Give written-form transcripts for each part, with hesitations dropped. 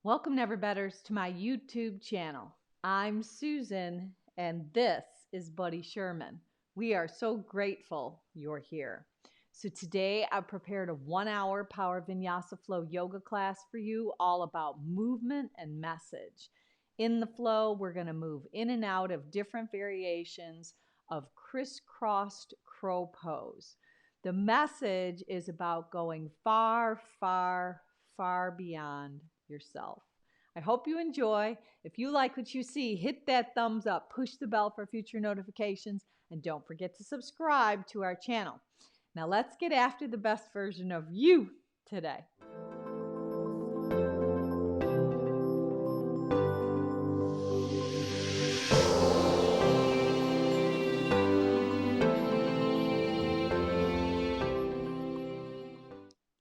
Welcome, Neverbetters, to my YouTube channel. I'm Susan, and this is Buddy Sherman. We are so grateful you're here. So today I've prepared a 1-hour Power Vinyasa Flow yoga class for you, all about movement and message. In the flow, we're going to move in and out of different variations of crisscrossed crow pose. The message is about going far, far, far beyond yourself. I hope you enjoy. If you like what you see, hit that thumbs up, push the bell for future notifications, and don't forget to subscribe to our channel. Now let's get after the best version of you today.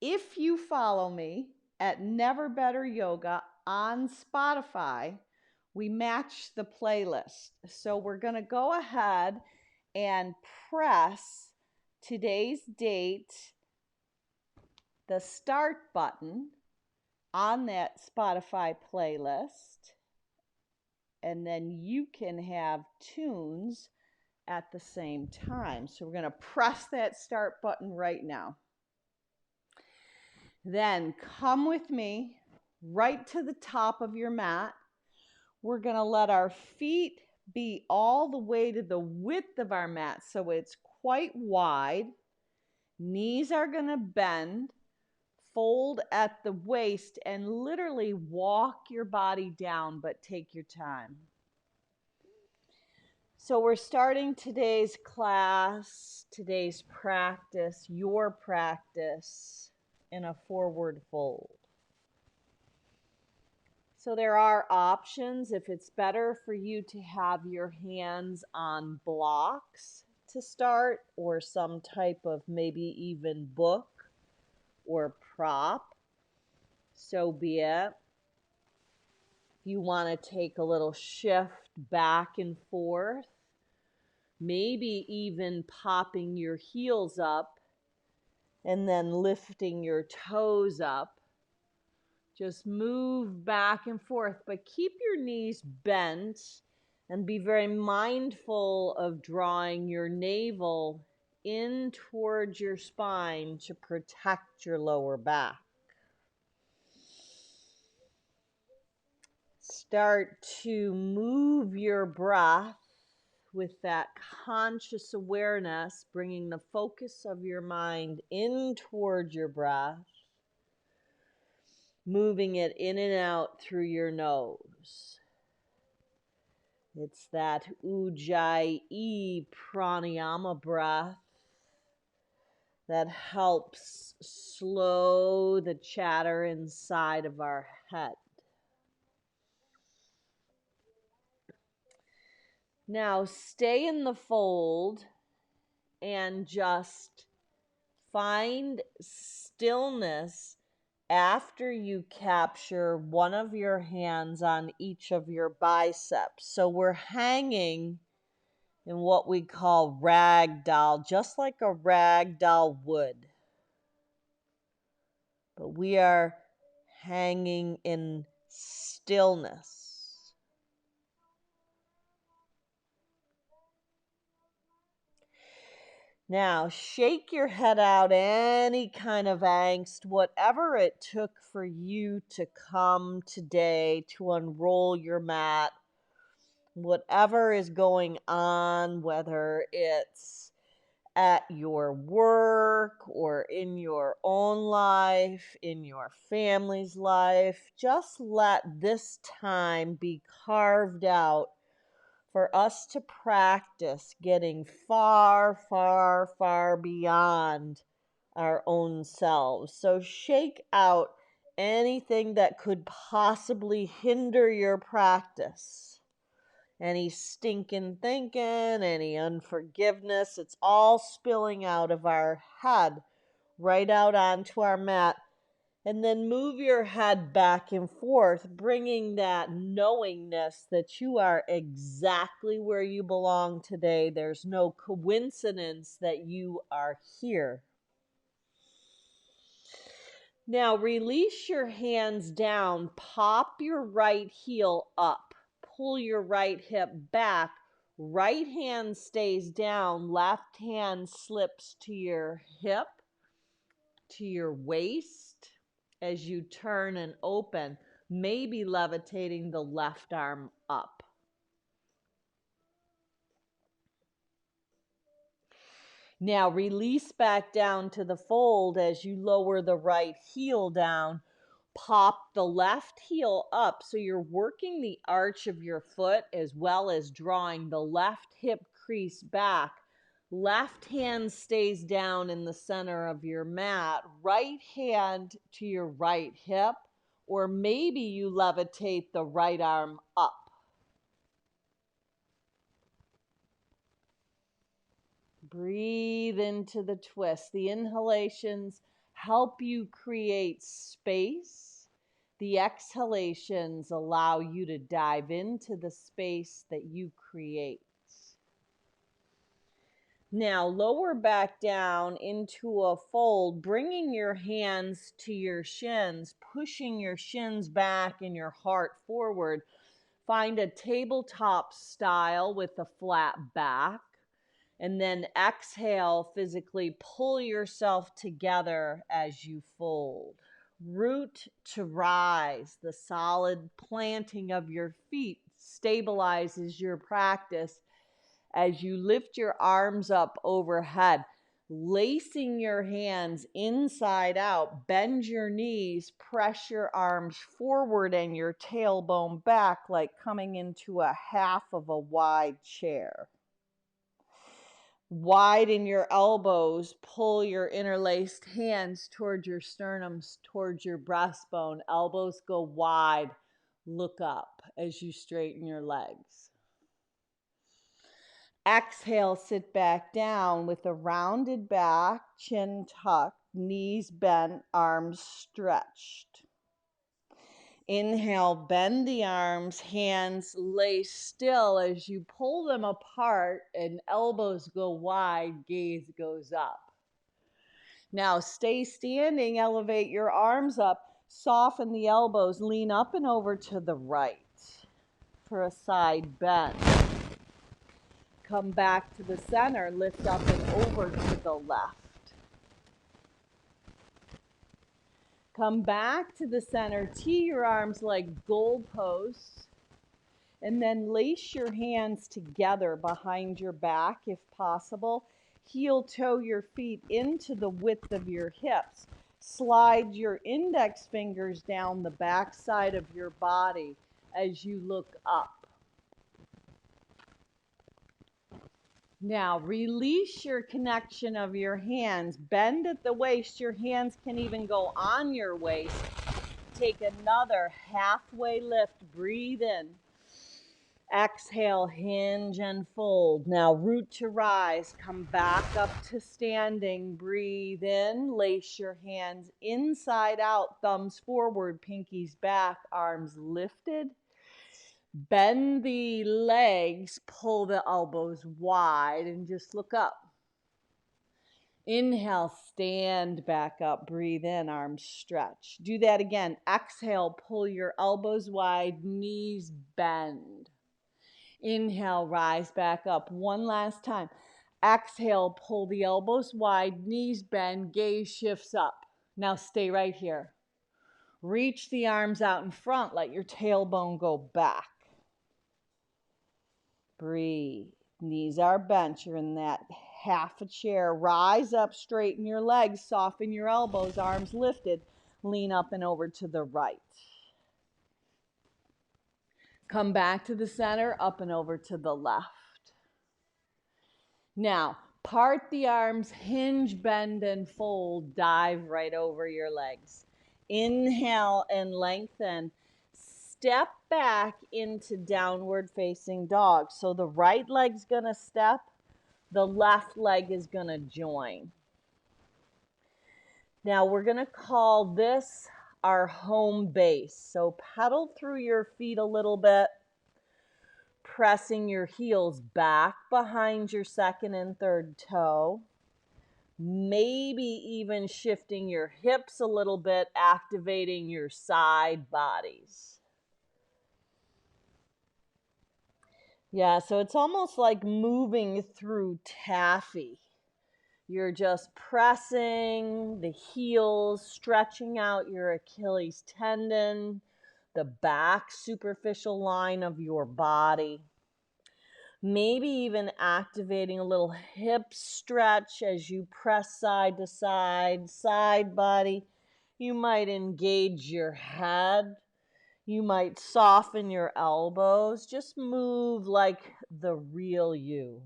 If you follow me at Never Better Yoga on Spotify, we match the playlist. So we're going to go ahead and press today's date, the start button on that Spotify playlist, and then you can have tunes at the same time. So we're going to press that start button right now. Then come with me right to the top of your mat. We're going to let our feet be all the way to the width of our mat so it's quite wide. Knees are going to bend, fold at the waist, and literally walk your body down, but take your time. So we're starting today's class, today's practice, your practice, in a forward fold. So there are options if it's better for you to have your hands on blocks to start, or some type of maybe even book or prop, so be it. If you want to take a little shift back and forth, maybe even popping your heels up and then lifting your toes up. Just move back and forth, but keep your knees bent and be very mindful of drawing your navel in towards your spine to protect your lower back. Start to move your breath with that conscious awareness, bringing the focus of your mind in towards your breath, moving it in and out through your nose. It's that Ujjayi pranayama breath that helps slow the chatter inside of our head. Now stay in the fold and just find stillness after you capture one of your hands on each of your biceps. So we're hanging in what we call ragdoll, just like a ragdoll would. But we are hanging in stillness. Now, shake your head out any kind of angst, whatever it took for you to come today to unroll your mat, whatever is going on, whether it's at your work or in your own life, in your family's life, just let this time be carved out for us to practice getting far, far, far beyond our own selves. So shake out anything that could possibly hinder your practice. Any stinking thinking, any unforgiveness, it's all spilling out of our head, right out onto our mat. And then move your head back and forth, bringing that knowingness that you are exactly where you belong today. There's no coincidence that you are here. Now release your hands down, pop your right heel up, pull your right hip back, right hand stays down, left hand slips to your hip, to your waist as you turn and open, maybe levitating the left arm up. Now release back down to the fold as you lower the right heel down. Pop the left heel up so you're working the arch of your foot as well as drawing the left hip crease back. Left hand stays down in the center of your mat. Right hand to your right hip, or maybe you levitate the right arm up. Breathe into the twist. The inhalations help you create space. The exhalations allow you to dive into the space that you create. Now lower back down into a fold, bringing your hands to your shins, pushing your shins back and your heart forward. Find a tabletop style with a flat back. And then exhale, physically pull yourself together as you fold. Root to rise, the solid planting of your feet stabilizes your practice as you lift your arms up overhead, lacing your hands inside out, bend your knees, press your arms forward and your tailbone back like coming into a half of a wide chair. Widen your elbows, pull your interlaced hands towards your sternums, towards your breastbone. Elbows go wide. Look up as you straighten your legs. Exhale, sit back down with a rounded back, chin tucked, knees bent, arms stretched. Inhale, bend the arms, hands lay still as you pull them apart and elbows go wide, gaze goes up. Now stay standing, elevate your arms up, soften the elbows, lean up and over to the right for a side bend. Come back to the center, lift up and over to the left. Come back to the center, tee your arms like goalposts, and then lace your hands together behind your back if possible. Heel toe your feet into the width of your hips. Slide your index fingers down the back side of your body as you look up. Now release your connection of your hands. Bend at the waist. Your hands can even go on your waist. Take another halfway lift. Breathe in. Exhale, hinge and fold. Now root to rise. Come back up to standing. Breathe in. Lace your hands inside out. Thumbs forward, pinkies back, arms lifted. Bend the legs, pull the elbows wide, and just look up. Inhale, stand back up, breathe in, arms stretch. Do that again. Exhale, pull your elbows wide, knees bend. Inhale, rise back up. One last time. Exhale, pull the elbows wide, knees bend, gaze shifts up. Now stay right here. Reach the arms out in front, let your tailbone go back. Breathe. Knees are bent. You're in that half a chair. Rise up, straighten your legs, soften your elbows, arms lifted. Lean up and over to the right. Come back to the center, up and over to the left. Now, part the arms, hinge, bend, and fold. Dive right over your legs. Inhale and lengthen. Step back into downward facing dog. So the right leg's gonna step, the left leg is gonna join. Now we're gonna call this our home base. So pedal through your feet a little bit, pressing your heels back behind your second and third toe. Maybe even shifting your hips a little bit, activating your side bodies. Yeah, so it's almost like moving through taffy. You're just pressing the heels, stretching out your Achilles tendon, the back superficial line of your body. Maybe even activating a little hip stretch as you press side to side, side body. You might engage your head. You might soften your elbows. Just move like the real you.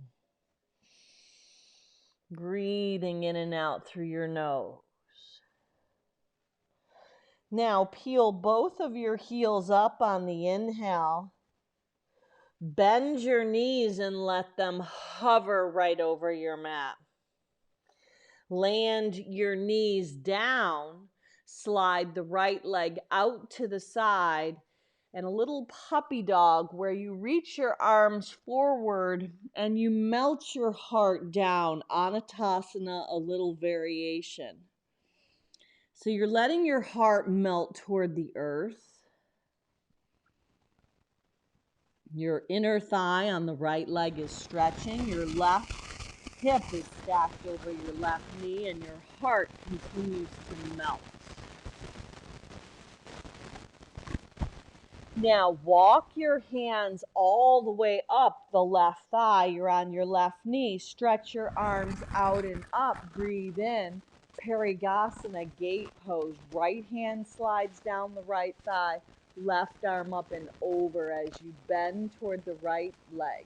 Breathing in and out through your nose. Now peel both of your heels up on the inhale. Bend your knees and let them hover right over your mat. Land your knees down. Slide the right leg out to the side. And a little puppy dog where you reach your arms forward and you melt your heart down. Anatasana, a little variation. So you're letting your heart melt toward the earth. Your inner thigh on the right leg is stretching. Your left hip is stacked over your left knee, and your heart continues to melt. Now walk your hands all the way up the left thigh. You're on your left knee. Stretch your arms out and up. Breathe in. Parigasana, gate pose. Right hand slides down the right thigh. Left arm up and over as you bend toward the right leg.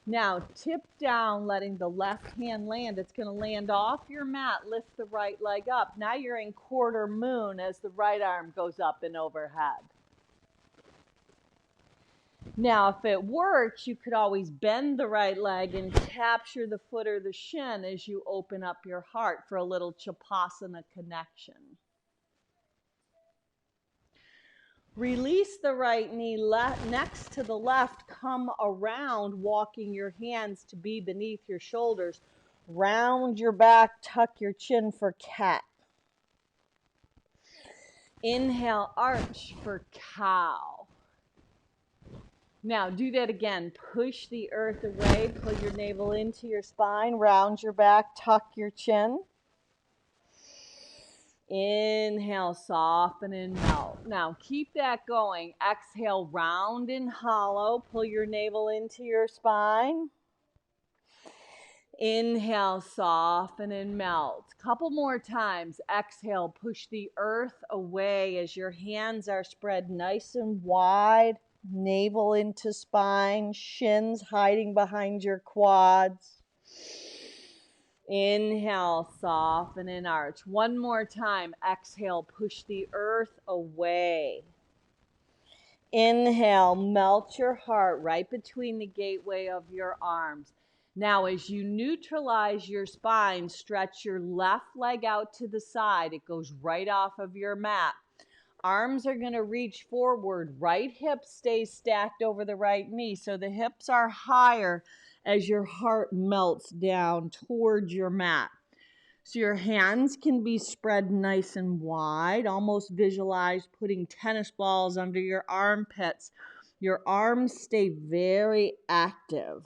Now tip down, letting the left hand land. It's going to land off your mat. Lift the right leg up. Now you're in quarter moon as the right arm goes up and overhead. Now, if it works, you could always bend the right leg and capture the foot or the shin as you open up your heart for a little Chapasana connection. Release the right knee next to the left. Come around, walking your hands to be beneath your shoulders. Round your back, tuck your chin for cat. Inhale, arch for cow. Now do that again. Push the earth away, pull your navel into your spine, round your back, tuck your chin. Inhale, soften and melt. Now keep that going. Exhale, round and hollow. Pull your navel into your spine. Inhale, soften and melt. Couple more times. Exhale, push the earth away as your hands are spread nice and wide. Navel into spine, shins hiding behind your quads. Inhale, soften and arch. One more time. Exhale, push the earth away. Inhale, melt your heart right between the gateway of your arms. Now, as you neutralize your spine, stretch your left leg out to the side. It goes right off of your mat. Arms are going to reach forward. Right hip stays stacked over the right knee. So the hips are higher as your heart melts down towards your mat. So your hands can be spread nice and wide. Almost visualize putting tennis balls under your armpits. Your arms stay very active.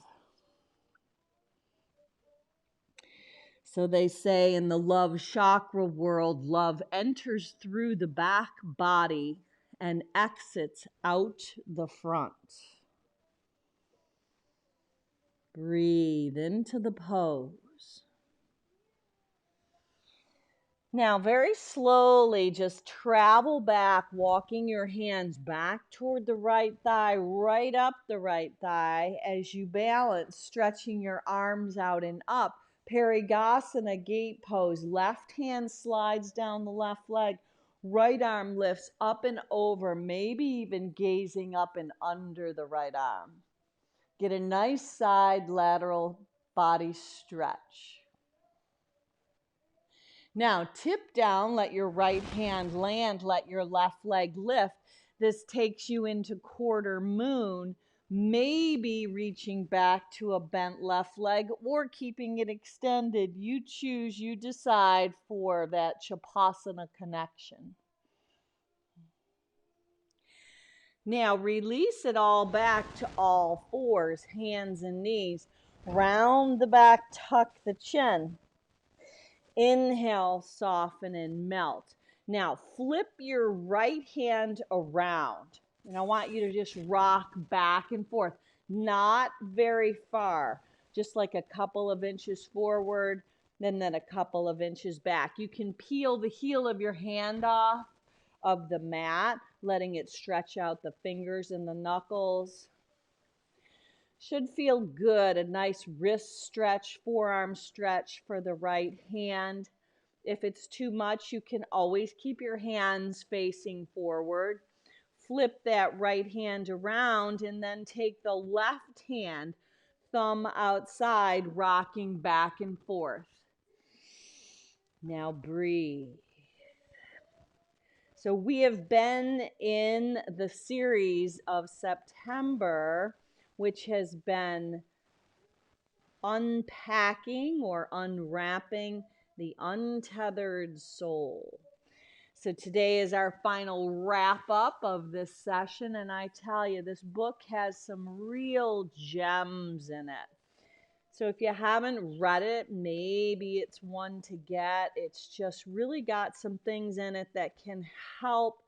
So they say in the love chakra world, love enters through the back body and exits out the front. Breathe into the pose. Now, very slowly, just travel back, walking your hands back toward the right thigh, right up the right thigh as you balance, stretching your arms out and up. Parigasana, gate pose. Left hand slides down the left leg. Right arm lifts up and over, maybe even gazing up and under the right arm. Get a nice side lateral body stretch. Now, tip down, let your right hand land, let your left leg lift. This takes you into quarter moon. maybe reaching back to a bent left leg or keeping it extended. You choose, you decide for that Shavasana connection. Now release it all back to all fours, hands and knees. Round the back, tuck the chin. Inhale, soften and melt. Now flip your right hand around. And I want you to just rock back and forth. Not very far, just like a couple of inches forward, and then a couple of inches back. You can peel the heel of your hand off of the mat, letting it stretch out the fingers and the knuckles. Should feel good. A nice wrist stretch, forearm stretch for the right hand. If it's too much, you can always keep your hands facing forward. Flip that right hand around and then take the left hand, thumb outside, rocking back and forth. Now breathe. So we have been in the series of September, which has been unpacking or unwrapping the untethered soul. So today is our final wrap up of this session, and I tell you, this book has some real gems in it. So if you haven't read it, maybe it's one to get. It's just really got some things in it that can help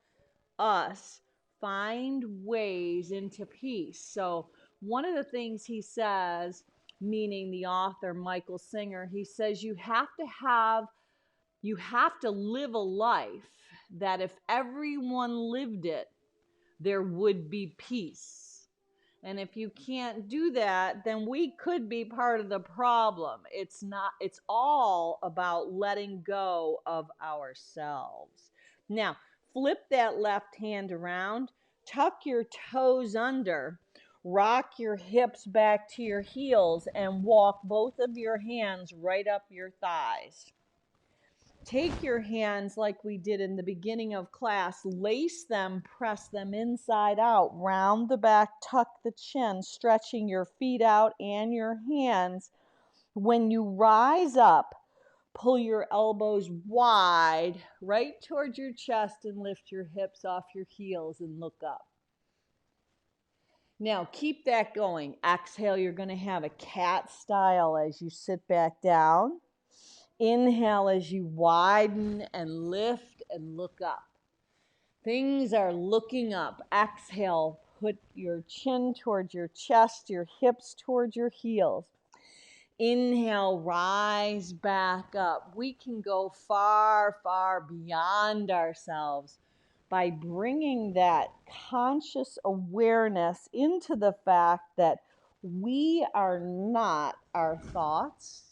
us find ways into peace. So one of the things he says, meaning the author Michael Singer, he says you have to live a life that if everyone lived it, there would be peace. And if you can't do that, then we could be part of the problem. It's all about letting go of ourselves. Now, flip that left hand around, tuck your toes under, rock your hips back to your heels, and walk both of your hands right up your thighs. Take your hands like we did in the beginning of class, lace them, press them inside out, round the back, tuck the chin, stretching your feet out and your hands. When you rise up, pull your elbows wide, right towards your chest, and lift your hips off your heels and look up. Now keep that going. Exhale, you're going to have a cat style as you sit back down. Inhale as you widen and lift and look up. Things are looking up. Exhale, put your chin towards your chest, your hips towards your heels. Inhale, rise back up. We can go far, far beyond ourselves by bringing that conscious awareness into the fact that we are not our thoughts.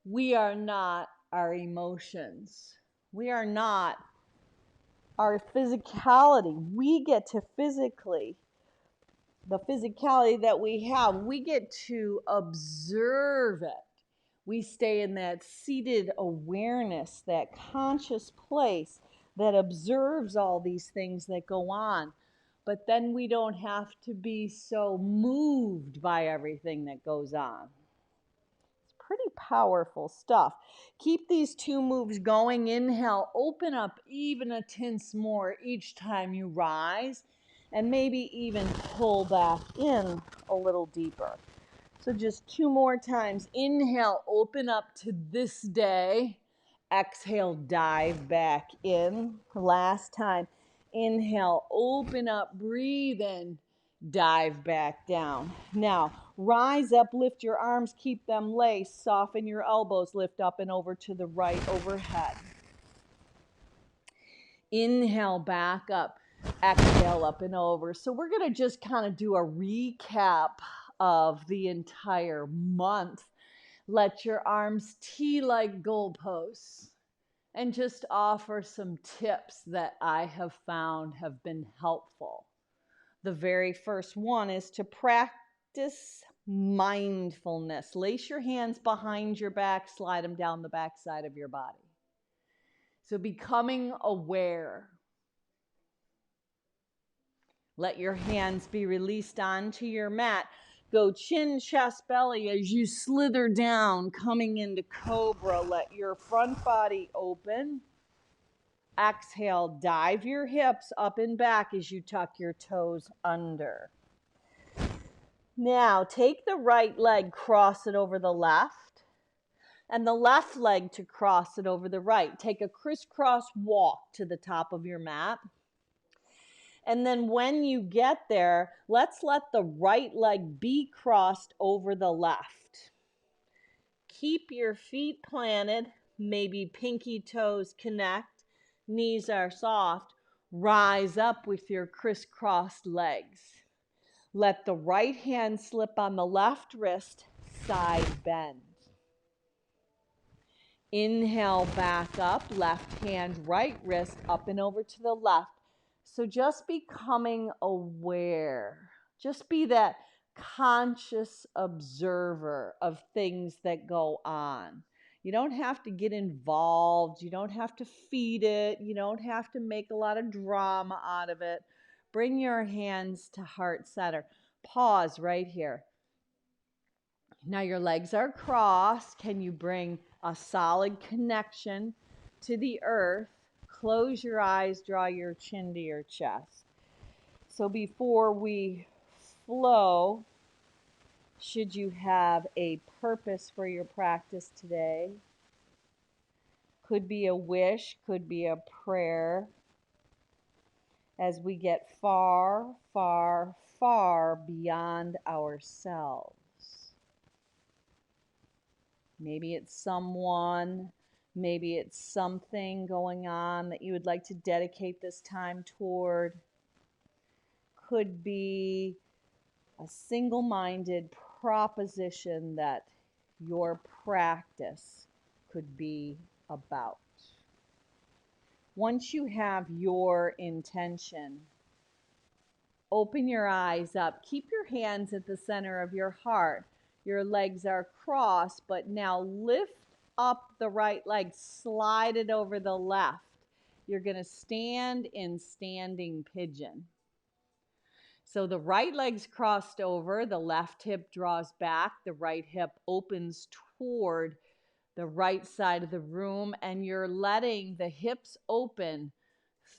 We are not our emotions. We are not our physicality. We get to the physicality that we have, we get to observe it. We stay in that seated awareness, that conscious place that observes all these things that go on. But then we don't have to be so moved by everything that goes on. Pretty powerful stuff. Keep these two moves going. Inhale, open up even a tense more each time you rise, and maybe even pull back in a little deeper. So just two more times. Inhale, open up to this day. Exhale, dive back in. Last time. Inhale, open up, breathe in, dive back down. Now, rise up, lift your arms, keep them laced, soften your elbows, lift up and over to the right overhead. Inhale, back up, exhale, up and over. So we're going to just kind of do a recap of the entire month. Let your arms tee like goalposts and just offer some tips that I have found have been helpful. The very first one is to practice mindfulness. Lace your hands behind your back, slide them down the back side of your body. So becoming aware. Let your hands be released onto your mat. Go chin, chest, belly as you slither down, coming into cobra. Let your front body open. Exhale, dive your hips up and back as you tuck your toes under. Now, take the right leg, cross it over the left, and the left leg to cross it over the right. Take a crisscross walk to the top of your mat. And then when you get there, let's let the right leg be crossed over the left. Keep your feet planted, maybe pinky toes connect, knees are soft. Rise up with your crisscrossed legs. Let the right hand slip on the left wrist, side bend. Inhale, back up, left hand, right wrist, up and over to the left. So just becoming aware. Just be that conscious observer of things that go on. You don't have to get involved. You don't have to feed it. You don't have to make a lot of drama out of it. Bring your hands to heart center. Pause right here. Now your legs are crossed. Can you bring a solid connection to the earth? Close your eyes, draw your chin to your chest. So before we flow, should you have a purpose for your practice today? Could be a wish, could be a prayer. As we get far, far, far beyond ourselves. Maybe it's someone, maybe it's something going on that you would like to dedicate this time toward. Could be a single-minded proposition that your practice could be about. Once you have your intention, open your eyes up. Keep your hands at the center of your heart. Your legs are crossed, but now lift up the right leg, slide it over the left. You're going to stand in standing pigeon. So the right leg's crossed over, the left hip draws back, the right hip opens toward the right side of the room, and you're letting the hips open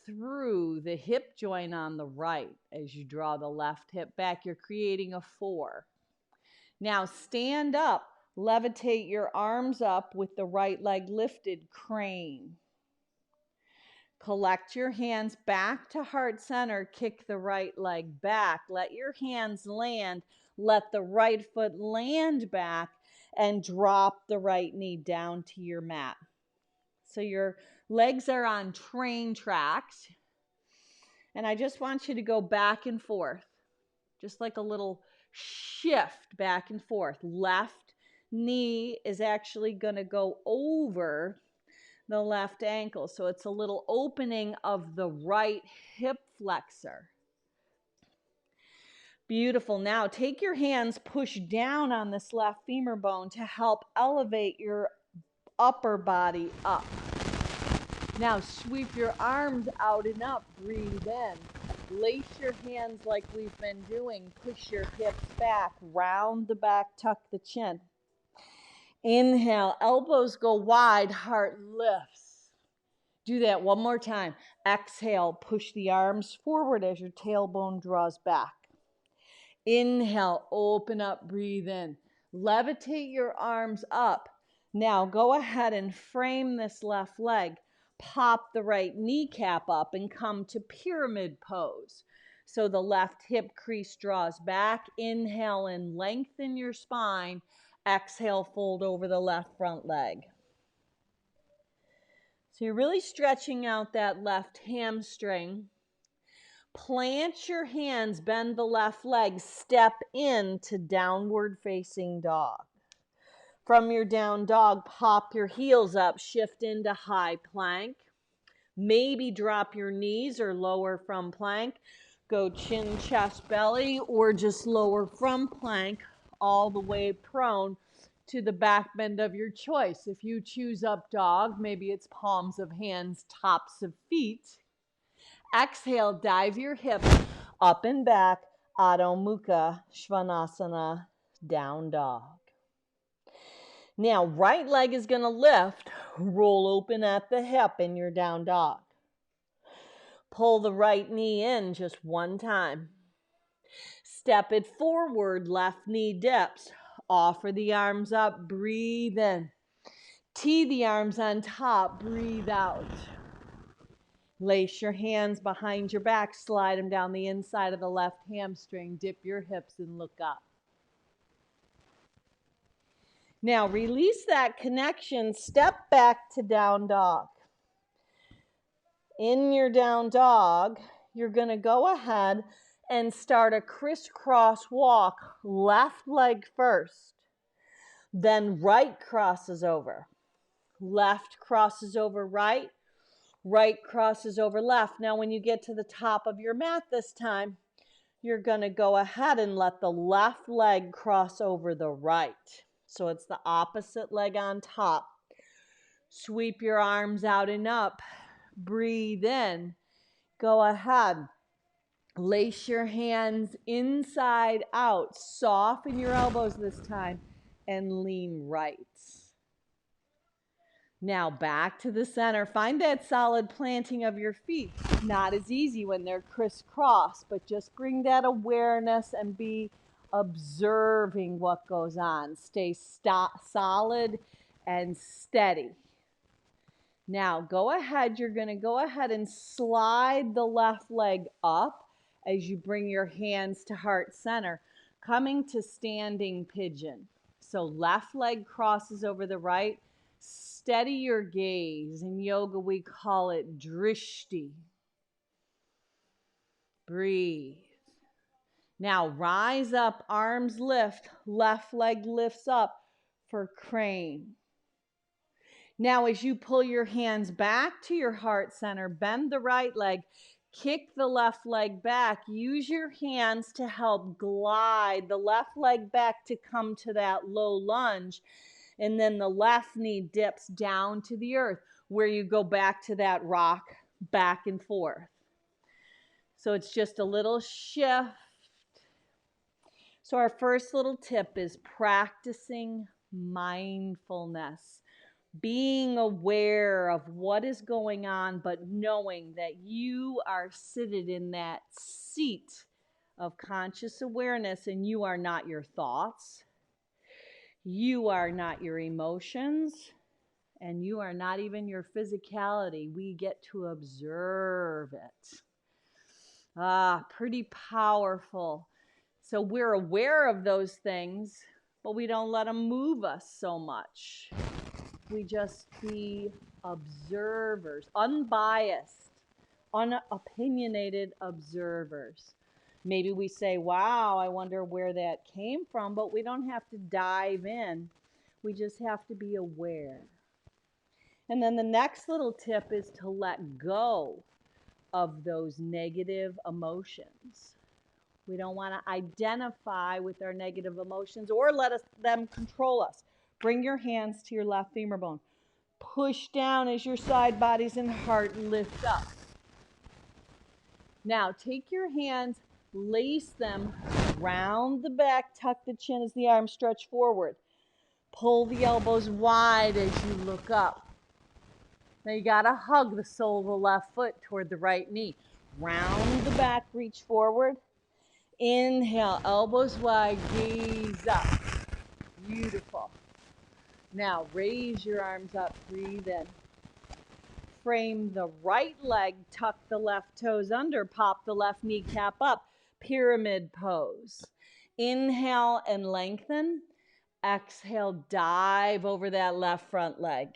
through the hip joint on the right. As you draw the left hip back, you're creating a 4. Now stand up, levitate your arms up with the right leg lifted, crane. Collect your hands back to heart center, kick the right leg back. Let your hands land, let the right foot land back, and drop the right knee down to your mat. So your legs are on train tracks. And I just want you to go back and forth, just like a little shift back and forth. Left knee is actually going to go over the left ankle. So it's a little opening of the right hip flexor. Beautiful. Now take your hands, push down on this left femur bone to help elevate your upper body up. Now sweep your arms out and up, breathe in. Lace your hands like we've been doing. Push your hips back, round the back, tuck the chin. Inhale, elbows go wide, heart lifts. Do that one more time. Exhale, push the arms forward as your tailbone draws back. Inhale, open up, breathe in. Levitate your arms up. Now go ahead and frame this left leg. Pop the right kneecap up and come to pyramid pose. So the left hip crease draws back. Inhale and lengthen your spine. Exhale, fold over the left front leg. So you're really stretching out that left hamstring. Plant your hands, bend the left leg, step into downward facing dog. From your down dog, pop your heels up, shift into high plank. Maybe drop your knees or lower from plank. Go chin, chest, belly, or just lower from plank all the way prone to the back bend of your choice. If you choose up dog, maybe it's palms of hands, tops of feet. Exhale, dive your hips Up and back, Adho Mukha Svanasana, down dog. Now, right leg is going to lift, roll open at the hip in your down dog. Pull the right knee in just one time. Step it forward, left knee dips. Offer the arms up, breathe in. Tee the arms on top, breathe out. Lace your hands behind your back, slide them down the inside of the left hamstring, dip your hips and look up. Now release that connection, step back to down dog. In your down dog, you're going to go ahead and start a crisscross walk, left leg first, then right crosses over. Left crosses over right, right crosses over left. Now when you get to the top of your mat this time, you're going to go ahead and let the left leg cross over the right. So it's the opposite leg on top. Sweep your arms out and up. Breathe in. Go ahead. Lace your hands inside out. Soften your elbows this time and lean right. Now back to the center. Find that solid planting of your feet. Not as easy when they're crisscross, but just bring that awareness and be observing what goes on. Stay solid and steady. Now go ahead. You're going to go ahead and slide the left leg up as you bring your hands to heart center, coming to standing pigeon. So left leg crosses over the right. Steady your gaze. In yoga, we call it drishti. Breathe. Now rise up, arms lift, left leg lifts up for crane. Now as you pull your hands back to your heart center, bend the right leg, kick the left leg back. Use your hands to help glide the left leg back to come to that low lunge. And then the left knee dips down to the earth where you go back to that rock, back and forth. So it's just a little shift. So our first little tip is practicing mindfulness. Being aware of what is going on, but knowing that you are seated in that seat of conscious awareness and you are not your thoughts. You are not your emotions, and you are not even your physicality. We get to observe it. Pretty powerful. So we're aware of those things, but we don't let them move us so much. We just be observers, unbiased, unopinionated observers. Maybe we say, wow, I wonder where that came from, but we don't have to dive in. We just have to be aware. And then the next little tip is to let go of those negative emotions. We don't want to identify with our negative emotions or let them control us. Bring your hands to your left femur bone. Push down as your side bodies and heart lift up. Now take your hands, lace them round the back, tuck the chin as the arms stretch forward. Pull the elbows wide as you look up. Now you got to hug the sole of the left foot toward the right knee. Round the back, reach forward. Inhale, elbows wide, gaze up. Beautiful. Now raise your arms up, breathe in. Frame the right leg, tuck the left toes under, pop the left kneecap up, pyramid pose. Inhale and lengthen. Exhale, dive over that left front leg.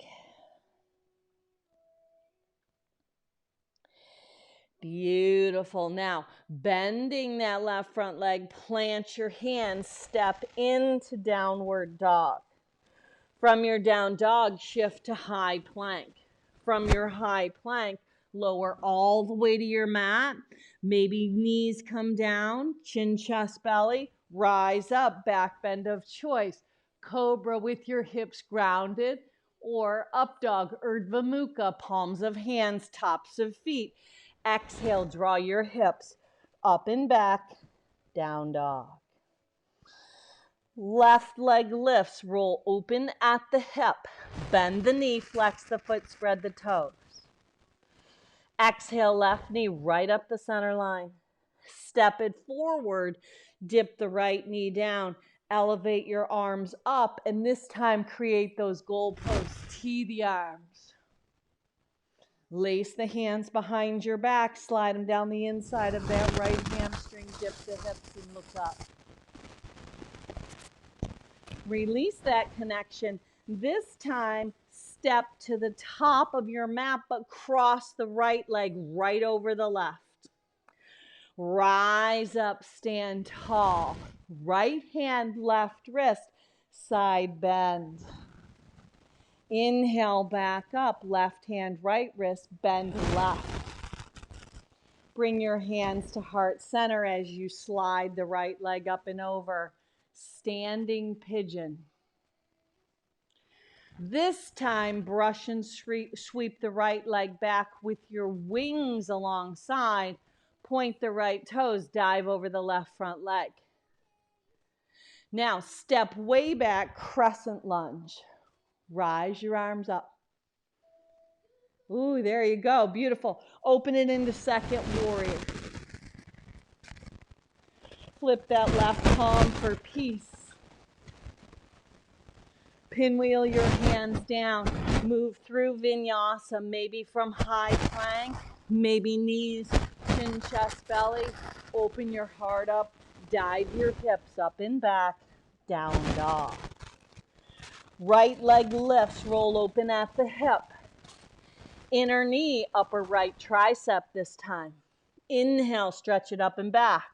Beautiful. Now, bending that left front leg, plant your hands, step into downward dog. From your down dog, shift to high plank. From your high plank, lower all the way to your mat. Maybe knees come down, chin, chest, belly. Rise up, back bend of choice. Cobra with your hips grounded, or up dog, Urdhva Mukha, palms of hands, tops of feet. Exhale, draw your hips Up and back, down dog. Left leg lifts, roll open at the hip. Bend the knee, flex the foot, spread the toes. Exhale, left knee right up the center line. Step it forward, dip the right knee down, elevate your arms up, and this time create those goalposts. Tee the arms. Lace the hands behind your back, slide them down the inside of that right hamstring, dip the hips and look up. Release that connection. This time, step to the top of your mat, but cross the right leg right over the left. Rise up, stand tall. Right hand, left wrist, side bend. Inhale, back up, left hand, right wrist, bend left. Bring your hands to heart center as you slide the right leg up and over. Standing pigeon. This time, brush and sweep the right leg back with your wings alongside. Point the right toes, dive over the left front leg. Now, step way back, crescent lunge. Rise your arms up. Ooh, there you go. Beautiful. Open it into second warrior. Flip that left palm for peace. Pinwheel your hands down. Move through Vinyasa, maybe from high plank, maybe knees, chin, chest, belly. Open your heart up. Dive your hips up and back. Down dog. Right leg lifts, roll open at the hip. Inner knee, upper right tricep this time. Inhale, stretch it up and back.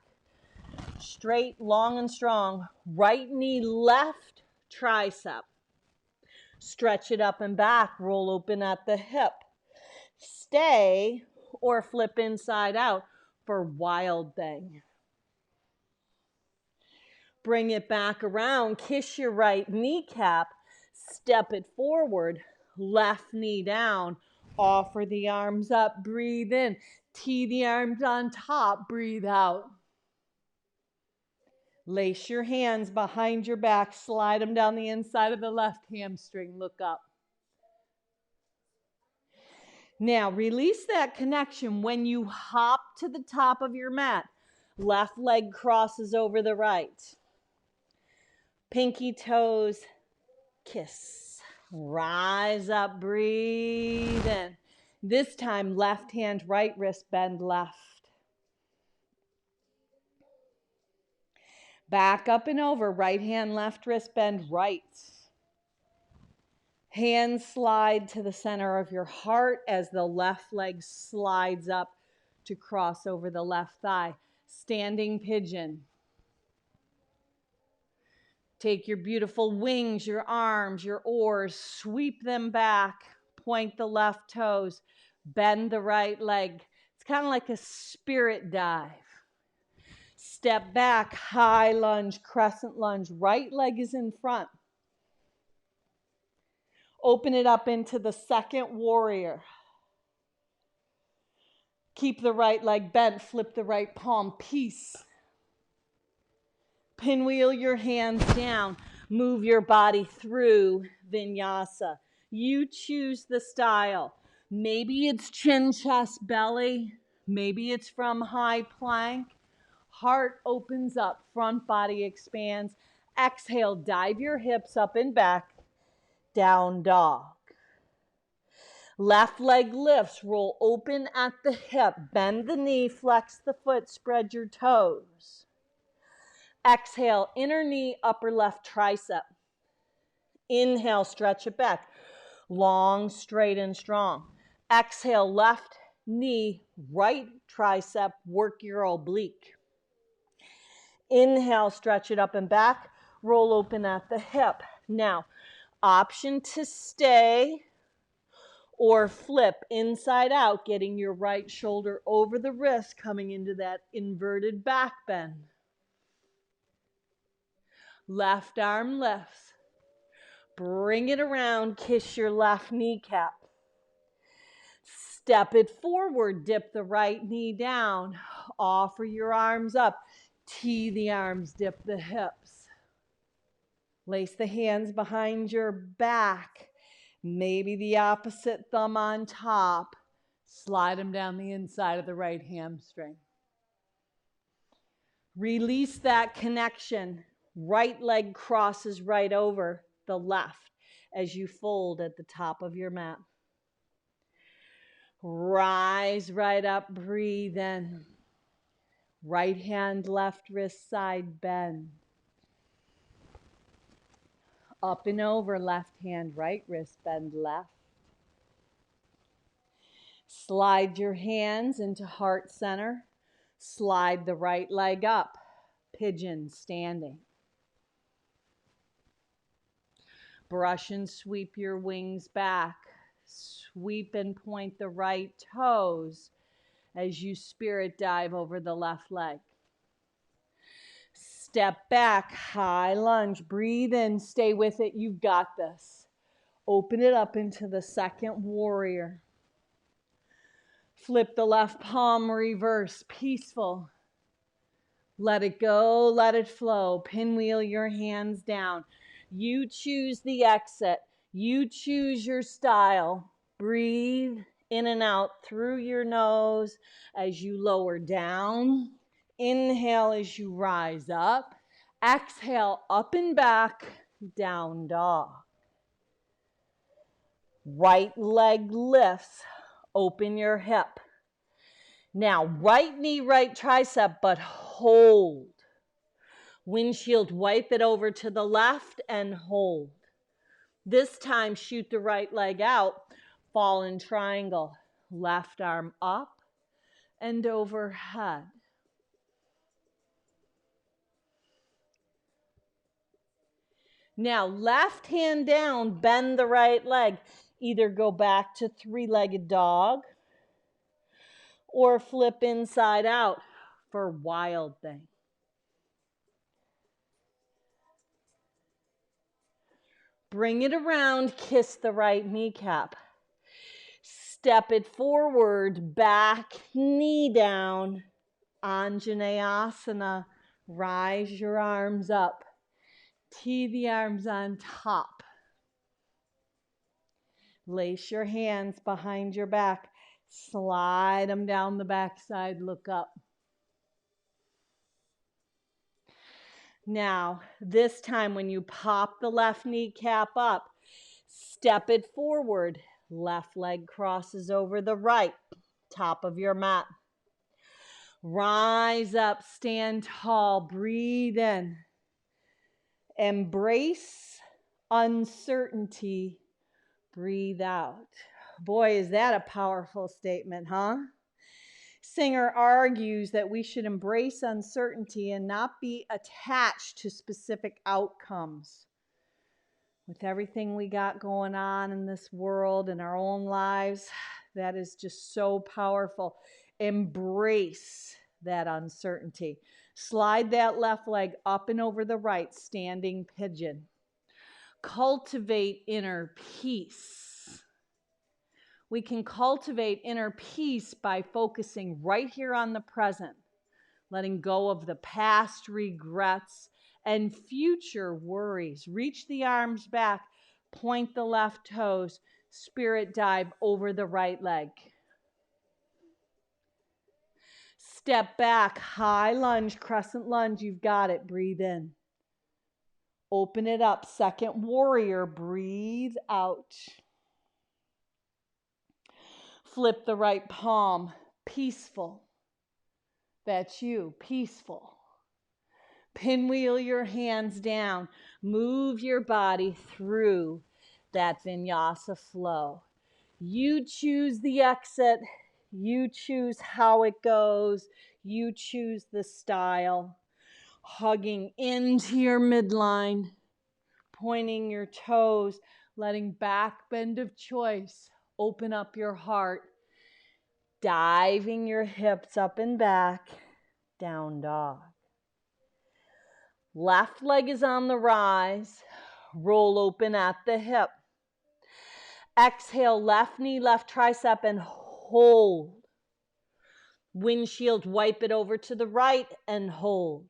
Straight, long and strong. Right knee, left tricep. Stretch it up and back, roll open at the hip. Stay or flip inside out for wild thing. Bring it back around, kiss your right kneecap, step it forward, left knee down, offer the arms up, breathe in, tee the arms on top, breathe out. Lace your hands behind your back, slide them down the inside of the left hamstring, look up. Now, release that connection when you hop to the top of your mat. Left leg crosses over the right. Pinky toes, kiss. Rise up, breathe in. This time, left hand, right wrist, bend left. Back up and over, right hand, left wrist, bend right. Hands slide to the center of your heart as the left leg slides up to cross over the left thigh. Standing pigeon. Take your beautiful wings, your arms, your oars, sweep them back, point the left toes, bend the right leg. It's kind of like a spirit dive. Step back, high lunge, crescent lunge. Right leg is in front. Open it up into the second warrior. Keep the right leg bent, flip the right palm, peace. Pinwheel your hands down, move your body through Vinyasa. You choose the style. Maybe it's chin, chest, belly. Maybe it's from high plank. Heart opens up, front body expands. Exhale, dive your hips up and back, down dog. Left leg lifts, roll open at the hip, bend the knee, flex the foot, spread your toes. Exhale, inner knee, upper left tricep. Inhale, stretch it back. Long, straight, and strong. Exhale, left knee, right tricep, work your oblique. Inhale, stretch it up and back. Roll open at the hip. Now, option to stay or flip inside out, getting your right shoulder over the wrist, coming into that inverted back bend. Left arm lifts. Bring it around, kiss your left kneecap. Step it forward, dip the right knee down, offer your arms up, tee the arms, dip the hips. Lace the hands behind your back, maybe the opposite thumb on top. Slide them down the inside of the right hamstring. Release that connection. Right leg crosses right over the left as you fold at the top of your mat. Rise right up, breathe in. Right hand, left wrist side bend. Up and over, left hand, right wrist bend left. Slide your hands into heart center. Slide the right leg up, pigeon standing. Brush and sweep your wings back. Sweep and point the right toes as you spirit dive over the left leg. Step back, high lunge. Breathe in, stay with it. You've got this. Open it up into the second warrior. Flip the left palm, reverse, peaceful. Let it go, let it flow. Pinwheel your hands down. You choose the exit. You choose your style. Breathe in and out through your nose as you lower down. Inhale as you rise up. Exhale, up and back, down dog. Right leg lifts. Open your hip. Now, right knee, right tricep, but hold. Windshield, wipe it over to the left and hold. This time, shoot the right leg out. Fall in triangle. Left arm up and overhead. Now, left hand down, bend the right leg. Either go back to three-legged dog or flip inside out for wild thing. Bring it around, kiss the right kneecap. Step it forward, back knee down. Anjaneyasana, rise your arms up. Tee the arms on top. Lace your hands behind your back. Slide them down the backside, look up. Now, this time when you pop the left kneecap up, step it forward. Left leg crosses over the right, top of your mat. Rise up, stand tall, breathe in. Embrace uncertainty, breathe out. Boy, is that a powerful statement, huh? Singer argues that we should embrace uncertainty and not be attached to specific outcomes. With everything we got going on in this world, in our own lives, that is just so powerful. Embrace that uncertainty. Slide that left leg up and over the right, standing pigeon. Cultivate inner peace. We can cultivate inner peace by focusing right here on the present, letting go of the past regrets and future worries. Reach the arms back, point the left toes, spirit dive over the right leg. Step back, high lunge, crescent lunge, you've got it, breathe in. Open it up, second warrior, breathe out. Flip the right palm, peaceful. That's you, peaceful. Pinwheel your hands down. Move your body through that vinyasa flow. You choose the exit. You choose how it goes. You choose the style. Hugging into your midline. Pointing your toes. Letting back bend of choice. Open up your heart. Diving your hips up and back. Down dog. Left leg is on the rise. Roll open at the hip. Exhale, left knee, left tricep, and hold. Windshield, wipe it over to the right and hold.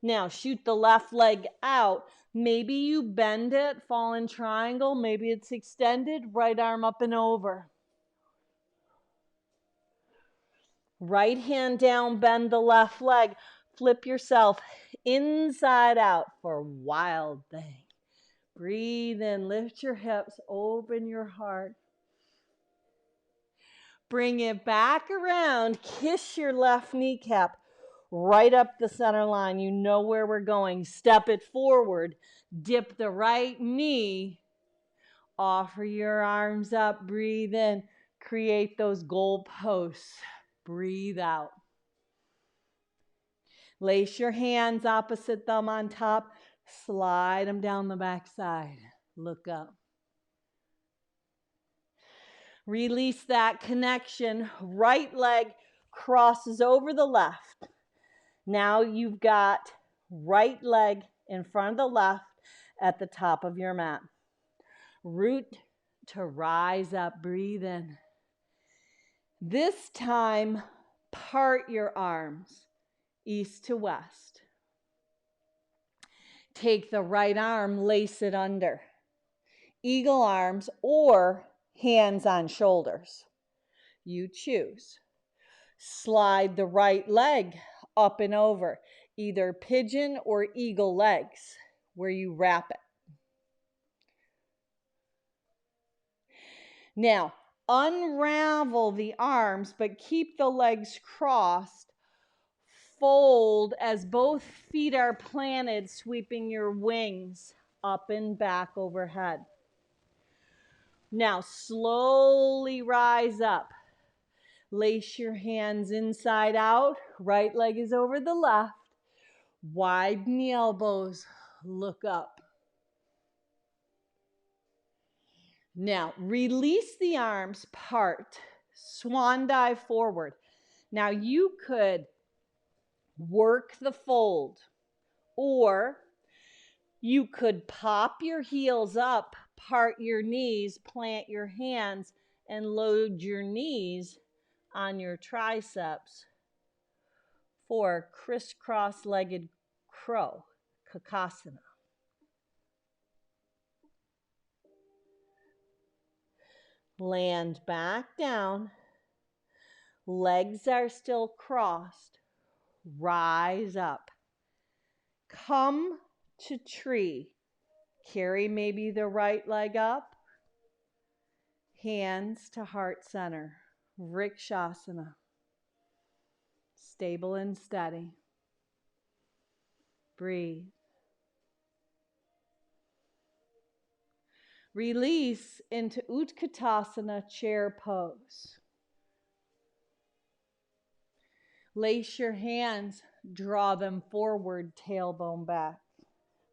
Now shoot the left leg out. Maybe you bend it, fallen triangle. Maybe it's extended, right arm up and over. Right hand down, bend the left leg. Flip yourself inside out for wild thing. Breathe in, lift your hips, open your heart. Bring it back around, kiss your left kneecap right up the center line. You know where we're going. Step it forward, dip the right knee, offer your arms up, breathe in, create those goal posts. Breathe out. Lace your hands, opposite thumb on top, slide them down the back side. Look up. Release that connection. Right leg crosses over the left. Now you've got right leg in front of the left at the top of your mat. Root to rise up. Breathe in. This time, part your arms east to west. Take the right arm, lace it under. Eagle arms or hands on shoulders. You choose. Slide the right leg up and over, either pigeon or eagle legs, where you wrap it. Now, unravel the arms, but keep the legs crossed. Fold as both feet are planted, sweeping your wings up and back overhead. Now, slowly rise up. Lace your hands inside out. Right leg is over the left. Widen the elbows. Look up. Now, release the arms, part. Swan dive forward. Now, you could work the fold, or you could pop your heels up, part your knees, plant your hands, and load your knees on your triceps for crisscross-legged crow, kakasana. Land back down. Legs are still crossed. Rise up. Come to tree. Carry maybe the right leg up. Hands to heart center. Vrikshasana. Stable and steady. Breathe. Release into Utkatasana, chair pose. Lace your hands, draw them forward, tailbone back.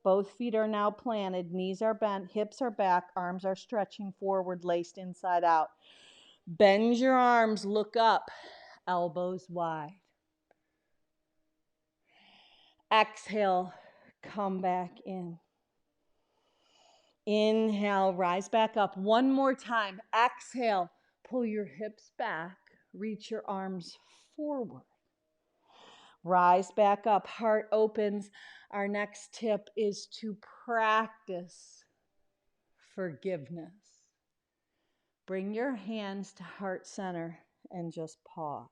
Both feet are now planted, knees are bent, hips are back, arms are stretching forward, laced inside out. Bend your arms, look up, elbows wide. Exhale, come back in. Inhale, rise back up. One more time. Exhale, pull your hips back, reach your arms forward. Rise back up, heart opens. Our next tip is to practice forgiveness. Bring your hands to heart center and just pause.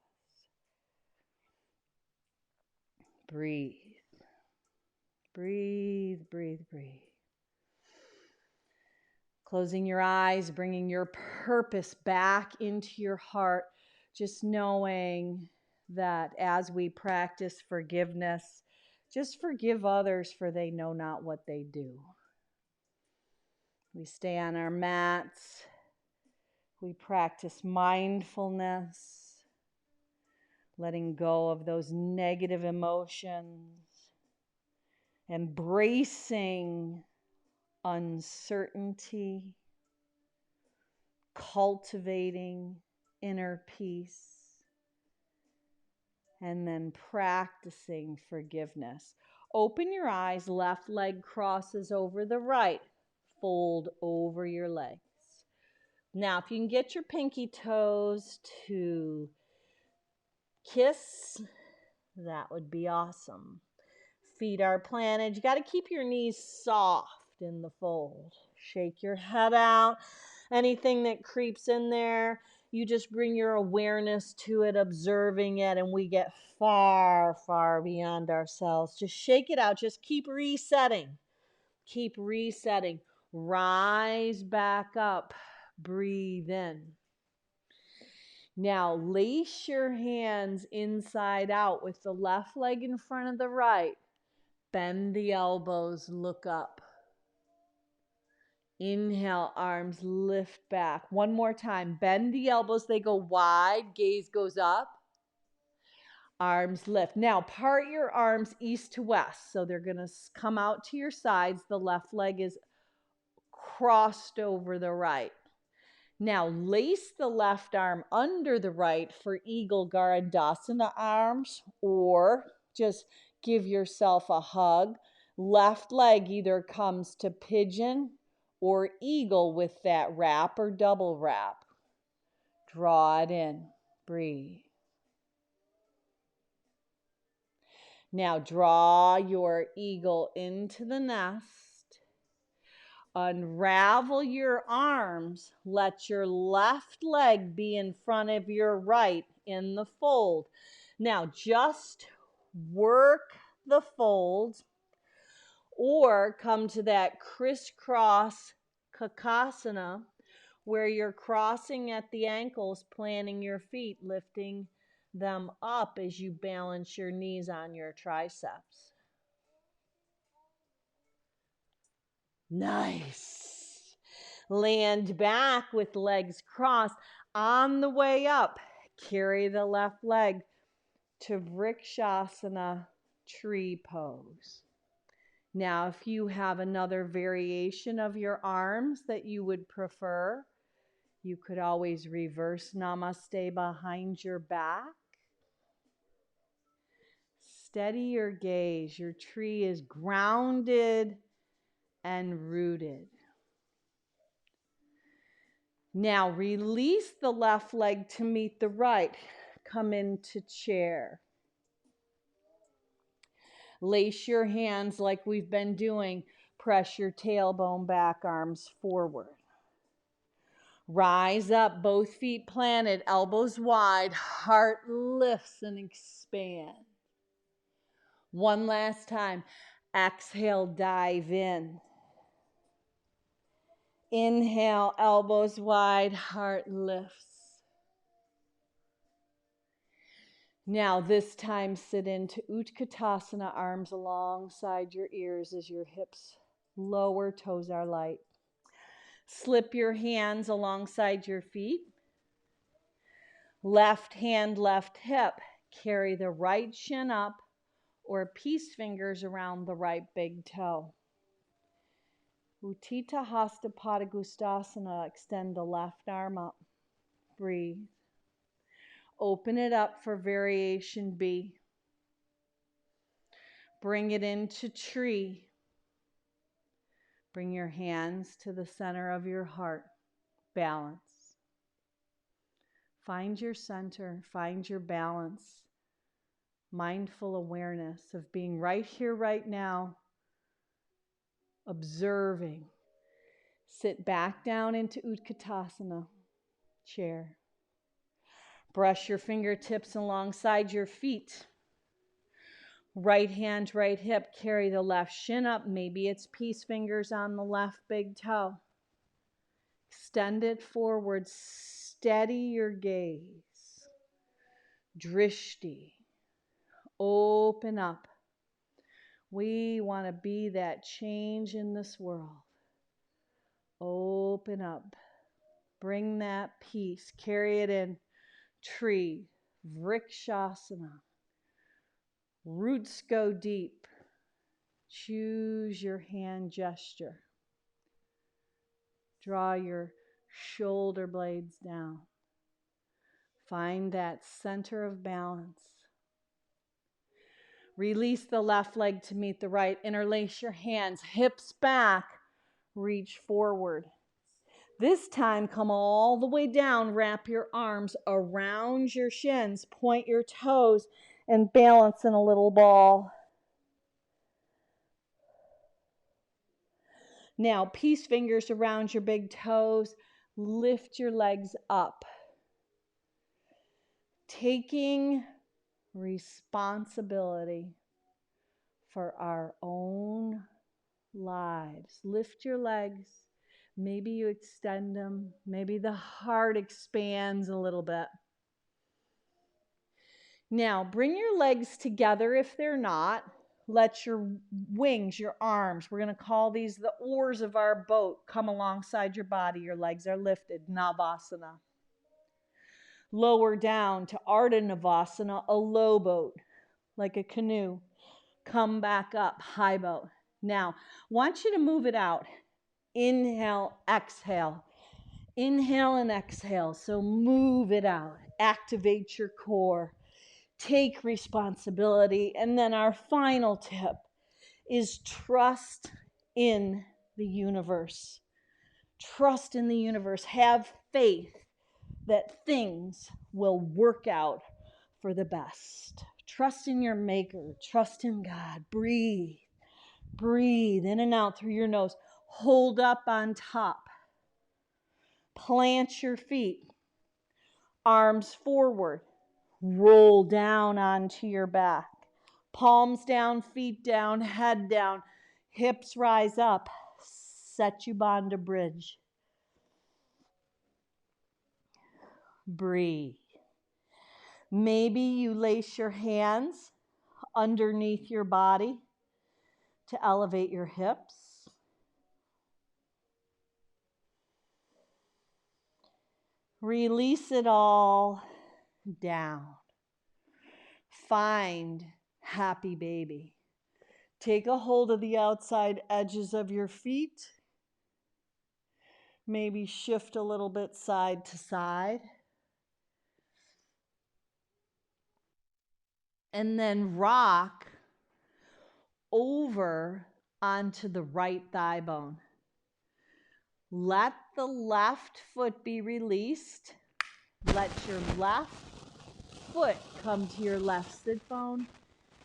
Breathe. Breathe, breathe, breathe. Closing your eyes, bringing your purpose back into your heart, just knowing that as we practice forgiveness, just forgive others, for they know not what they do. We stay on our mats. We practice mindfulness, letting go of those negative emotions, embracing uncertainty, cultivating inner peace, and then practicing forgiveness. Open your eyes, left leg crosses over the right, fold over your legs. Now, if you can get your pinky toes to kiss, that would be awesome. Feet are planted. You got to keep your knees soft in the fold. Shake your head out. Anything that creeps in there, you just bring your awareness to it, observing it, and we get far, far beyond ourselves. Just shake it out. Just keep resetting. Keep resetting. Rise back up. Breathe in. Now, lace your hands inside out with the left leg in front of the right. Bend the elbows, look up. Inhale, arms lift back. One more time. Bend the elbows, they go wide, gaze goes up. Arms lift. Now, part your arms east to west. So they're going to come out to your sides. The left leg is crossed over the right. Now, lace the left arm under the right for Eagle Garudasana arms, or just give yourself a hug. Left leg either comes to pigeon or eagle with that wrap or double wrap. Draw it in. Breathe. Now, draw your eagle into the nest. Unravel your arms. Let your left leg be in front of your right in the fold. Now, just work the fold or come to that crisscross kakasana where you're crossing at the ankles, planting your feet, lifting them up as you balance your knees on your triceps. Nice. Land back with legs crossed. On the way up, carry the left leg to Vrikshasana, tree pose. Now, if you have another variation of your arms that you would prefer, you could always reverse Namaste behind your back. Steady your gaze. Your tree is grounded and rooted. Now release the left leg to meet the right. Come into chair. Lace your hands like we've been doing. Press your tailbone back, arms forward. Rise up, both feet planted, elbows wide, heart lifts and expand. One last time. Exhale, dive in. Inhale, elbows wide, heart lifts. Now this time sit into Utkatasana, arms alongside your ears as your hips lower, toes are light. Slip your hands alongside your feet. Left hand, left hip. Carry the right shin up or peace fingers around the right big toe. Utthita Hasta Padangusthasana, extend the left arm up. Breathe. Open it up for variation B. Bring it into tree. Bring your hands to the center of your heart. Balance. Find your center. Find your balance. Mindful awareness of being right here, right now. Observing. Sit back down into Utkatasana, chair. Brush your fingertips alongside your feet. Right hand, right hip, carry the left shin up. Maybe it's peace fingers on the left big toe. Extend it forward. Steady your gaze. Drishti. Open up. We want to be that change in this world. Open up. Bring that peace. Carry it in. Tree. Vrikshasana. Roots go deep. Choose your hand gesture. Draw your shoulder blades down. Find that center of balance. Release the left leg to meet the right. Interlace your hands, hips back. Reach forward. This time, come all the way down, wrap your arms around your shins, point your toes, and balance in a little ball. Now, peace fingers around your big toes, lift your legs up. Taking responsibility for our own lives. Lift your legs. Maybe you extend them. Maybe the heart expands a little bit. Now, bring your legs together if they're not. Let your wings, your arms, we're going to call these the oars of our boat, come alongside your body. Your legs are lifted, Navasana. Lower down to Ardha Navasana, a low boat, like a canoe. Come back up, high boat. Now, want you to move it out. Inhale, exhale. Inhale and exhale. So move it out. Activate your core. Take responsibility. And then our final tip is trust in the universe. Trust in the universe. Have faith that things will work out for the best. Trust in your maker. Trust in God. Breathe. Breathe in and out through your nose. Hold up on top. Plant your feet. Arms forward. Roll down onto your back. Palms down, feet down, head down. Hips rise up. Setubandha bridge. Breathe. Maybe you lace your hands underneath your body to elevate your hips. Release it all down. Find happy baby. Take a hold of the outside edges of your feet. Maybe shift a little bit side to side. And then rock over onto the right thigh bone. Let the left foot be released. Let your left foot come to your left sit bone.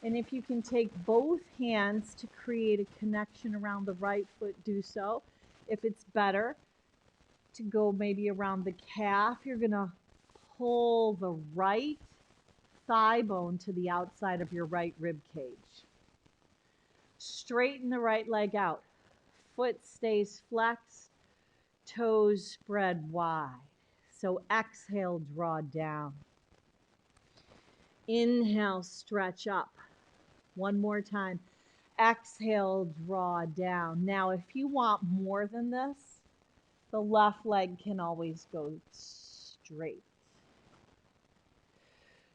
And if you can take both hands to create a connection around the right foot, do so. If it's better to go maybe around the calf, you're going to pull the right thigh bone to the outside of your right rib cage. Straighten the right leg out. Foot stays flexed, toes spread wide. So exhale, draw down. Inhale, stretch up. One more time. Exhale, draw down. Now, if you want more than this, the left leg can always go straight.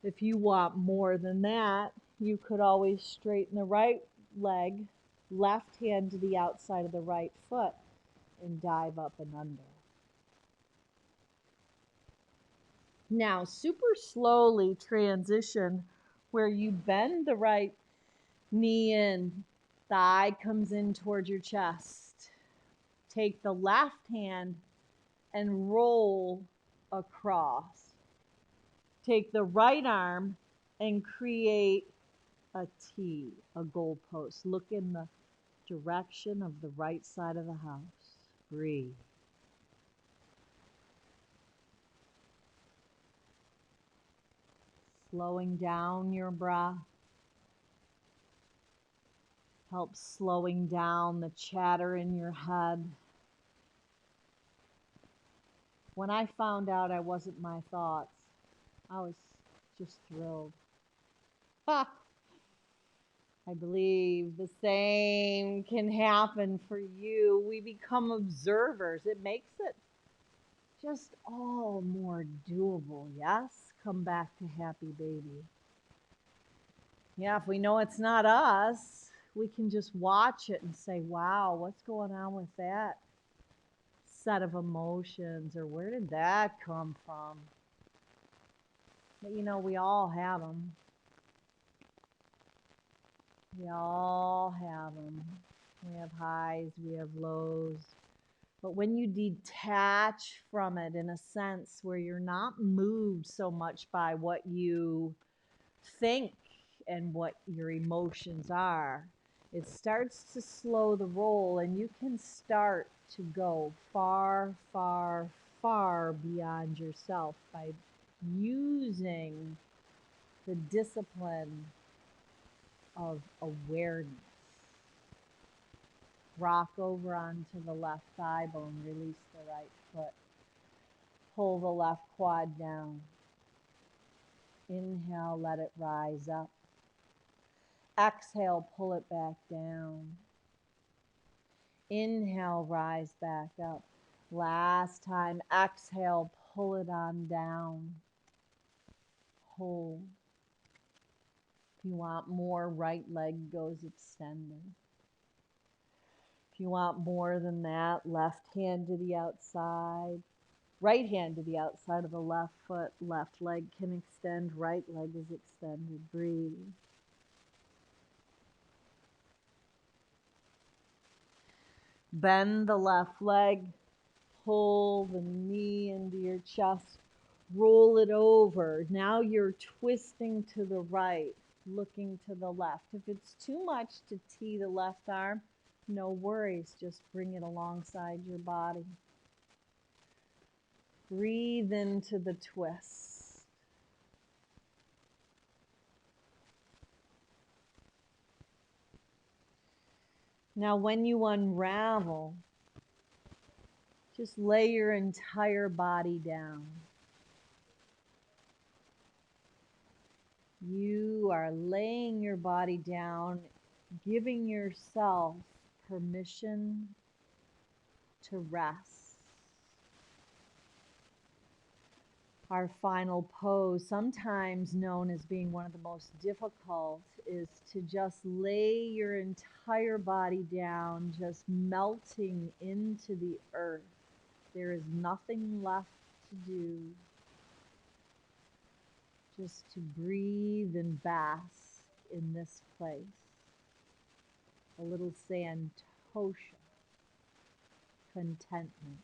If you want more than that, you could always straighten the right leg, left hand to the outside of the right foot, and dive up and under. Now, super slowly transition where you bend the right knee in, thigh comes in toward your chest. Take the left hand and roll across. Take the right arm and create a T, a goalpost. Look in the direction of the right side of the house. Breathe. Slowing down your breath helps slowing down the chatter in your head. When I found out I wasn't my thoughts, I was just thrilled. Ha! I believe the same can happen for you. We become observers. It makes it just all more doable, yes? Come back to happy baby. Yeah, if we know it's not us, we can just watch it and say, wow, what's going on with that set of emotions, or where did that come from? But you know, we all have them. We all have them. We have highs, we have lows. But when you detach from it in a sense where you're not moved so much by what you think and what your emotions are, it starts to slow the roll and you can start to go far, far, far beyond yourself by using the discipline of awareness. Rock over onto the left thigh bone, release the right foot. Pull the left quad down. Inhale, let it rise up. Exhale, pull it back down. Inhale, rise back up. Last time, exhale, pull it on down. Hold. If you want more, right leg goes extended. If you want more than that, left hand to the outside. Right hand to the outside of the left foot. Left leg can extend. Right leg is extended. Breathe. Bend the left leg. Pull the knee into your chest. Roll it over. Now you're twisting to the right, looking to the left. If it's too much to tee the left arm, no worries. Just bring it alongside your body. Breathe into the twist. Now, when you unravel, just lay your entire body down. You are laying your body down, giving yourself permission to rest. Our final pose, sometimes known as being one of the most difficult, is to just lay your entire body down, just melting into the earth. There is nothing left to do. Just to breathe and bask in this place. A little santosha, contentment.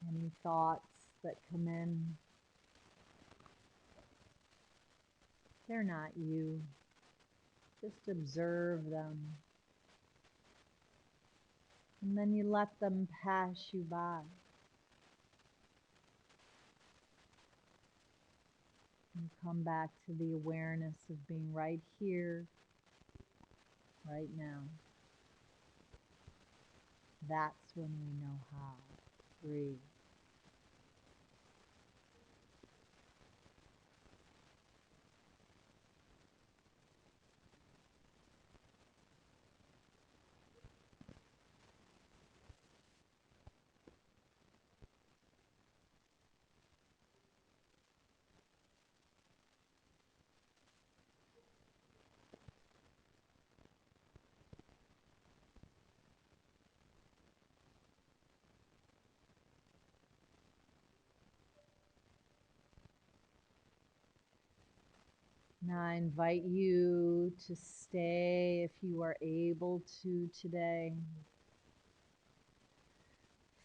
Any thoughts that come in, they're not you. Just observe them. And then you let them pass you by. And come back to the awareness of being right here, right now. That's when we know how. Breathe. Now I invite you to stay if you are able to today.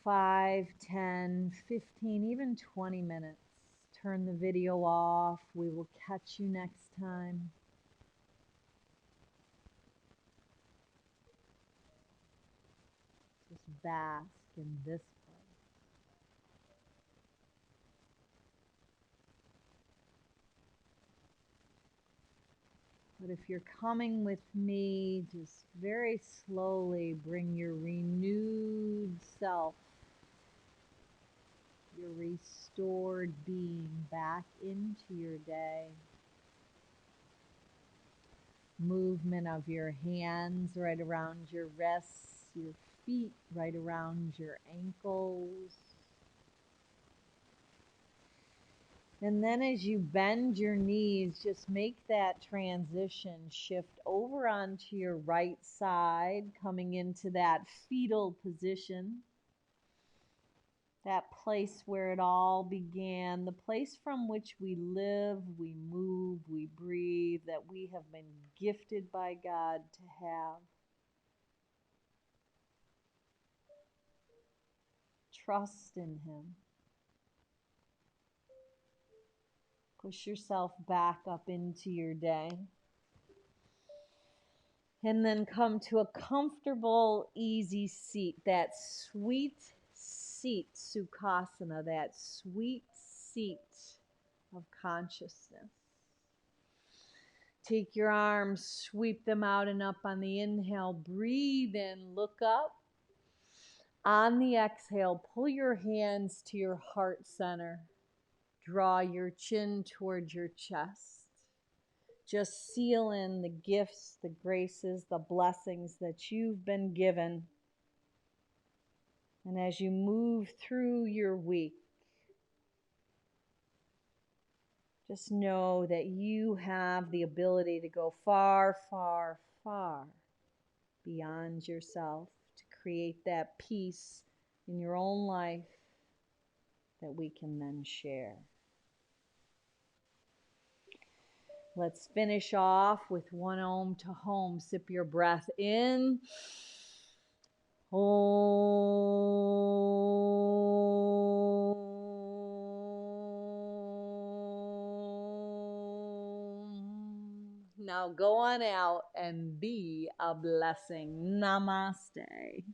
5, 10, 15, even 20 minutes. Turn the video off. We will catch you next time. Just bask in this place. But if you're coming with me, just very slowly bring your renewed self, your restored being back into your day. Movement of your hands right around your wrists, your feet right around your ankles. And then as you bend your knees, just make that transition. Shift over onto your right side, coming into that fetal position. that place where it all began, the place from which we live, we move, we breathe, that we have been gifted by God to have. Trust in Him. Push yourself back up into your day. And then come to a comfortable, easy seat, that sweet seat, Sukhasana, that sweet seat of consciousness. Take your arms, sweep them out and up on the inhale. Breathe in, look up. On the exhale, pull your hands to your heart center. Draw your chin towards your chest. Just seal in the gifts, the graces, the blessings that you've been given. And as you move through your week, just know that you have the ability to go far, far, far beyond yourself, to create that peace in your own life that we can then share. Let's finish off with one Om to home. Sip your breath in. Om. Now go on out and be a blessing. Namaste.